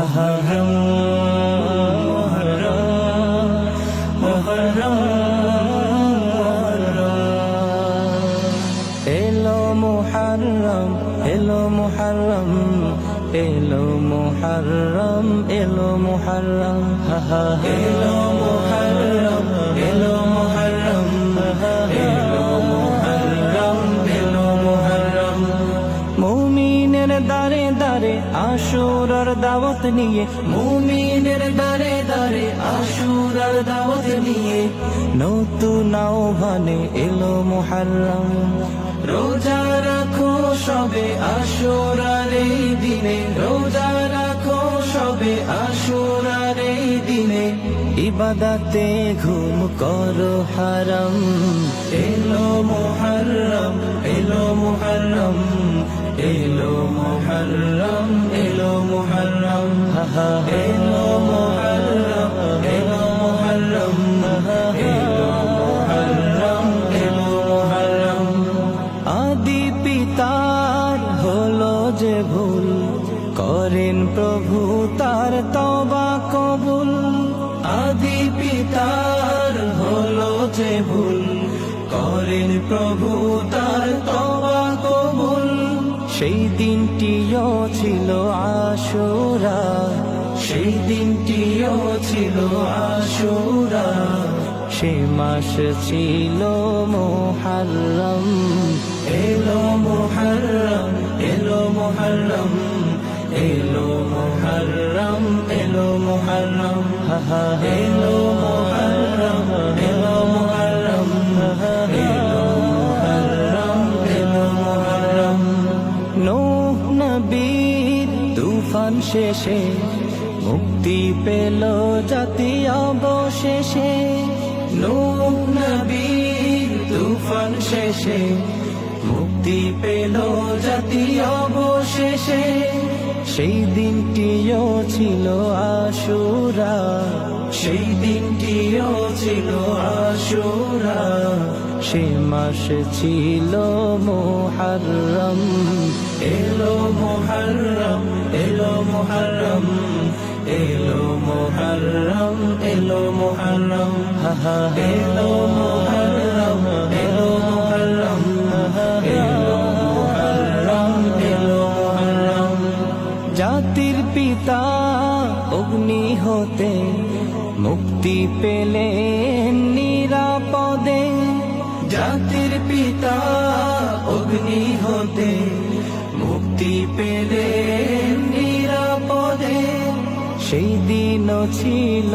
মুহররম মুহররম এলো মুহররম এলো মুহররম এলো মুহররম এলো মুহররম এলো মুহররম এলো মুহররম এলো মুহররম এলো মুহররম মুমিনের দারে দারে আশুরার দাওয়াত নিয়ে মুমিনের দারে দারে আশুরার দাওয়াত নিয়ে নতুন আহ্বানে এলো মুহররম রোজা রাখো সবে আশুরার এই দিনে রোজা রাখো সবে আশুরার এই দিনে ইবাদতে ঘুম করো হারাম এলো মুহররম এলো মুহররম এলো মুহররম এলো মুহররম এলো মুহররম এলো মুহররম এলো মুহররম এলো মুহররম আদি পিতার হলো যে ভুল করেন প্রভু তার তওবা কবুল আদি পিতার হলো যে ভুল করেন প্রভু তার তওবা কবুল সেই দিনটিও ছিল আশুরা সেই দিনটিও ছিল আশুরা সে মাস ছিল মুহররম এলো মুহররম এলো মুহররম এলো মুহররম এলো মুহররম এলো মুহররম এলো মুহররম এলো মুহররম এলো মুহররম নূহ নবীর তুফান শেষে মুক্তি পেল জাতি অবশেষে নূহ নবীর তুফান শেষে মুক্তি পেল জাতি অবশেষে সেই দিনটিও ছিল আশুরা সেই দিনটিও ছিল আশুরা সে মাস ছিল মুহররম এলো মুহররম এলো মুহররম এলো মুহররম এলো মুহররম এলো মুহররম এলো মুহররম এলো মুহররম এলো মুহররম জাতির পিতা অগ্নি হতে মুক্তি পেলেন নিরাপদে জাতির পিতা অগ্নি হতে মুক্তি পেলেন নিরাপদে সেই দিনও ছিল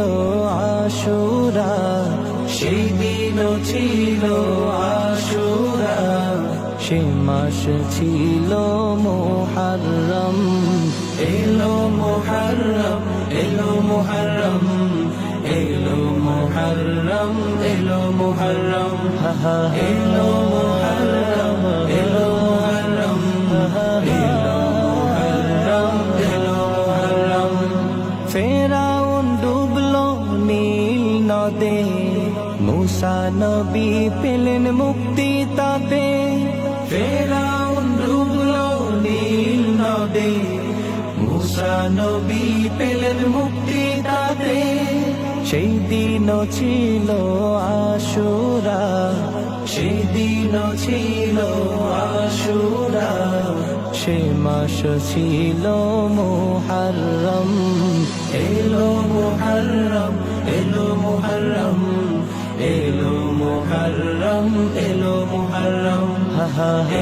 আশুরা সেই দিনও ছিল আশুরা সে মাস ছিল মুহররম এলো মুহররম এলো মুহররম এলো মুহররম এলো মুহররম এলো মুহররম এলো মুহররম এলো মুহররম এলো মুহররম ফেরাউন ডুবলো নীল নদে মুসা নবী পেলেন মুক্তি তাতে ফেরাউন ডুবলো নীল নদে মুসা নবী পেলেন মুক্তি তাতে সেই দিনও ছিল আশুরা সেই দিনও ছিল আশুরা সে মাস ছিল মুহররম এলো মুহররম এলো মুহররম এলো মুহররম এলো মুহররম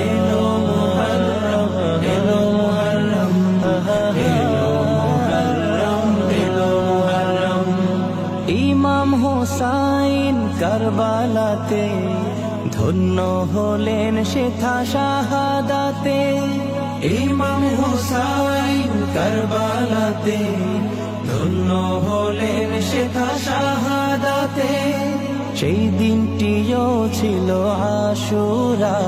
এলো মুহররম এলো মুহররম এলো মুহররম এলো মুহররম ইমাম হোসাইন কারবালাতে ধন্য হলেন শেখা শাহাদাতে ইমাম হোসাইন কারবালাতে ধন্য হলেন শেখা শাহাদাতে সেই দিনটিও ছিল আশুরা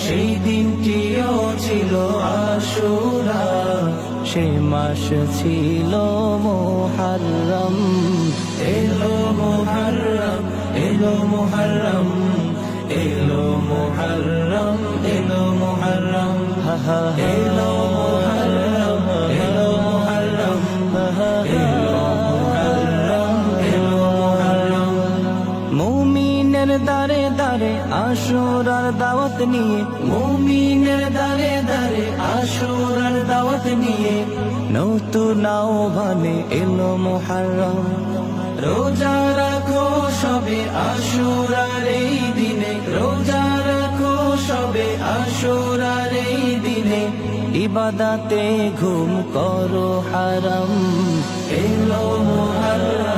সেই দিনটিও ছিল আশুরা সে মাস ছিল মুহররম এলো মুহররম এলো মুহররম এলো মুহররম এলো মুহররম এলো মুহররম এলো মুহররম আশুরার দাওয়াত নিয়ে, মুমিনের দারে দারে আশুরার দাওয়াত নিয়ে, নতুন আহ্বানে এলো মুহররম। রোজা রাখো সবে আশুরার এই দিনে, রোজা রাখো সবে আশুরার এই দিনে, ইবাদতে ঘুম করো হারাম। এলো মুহররম।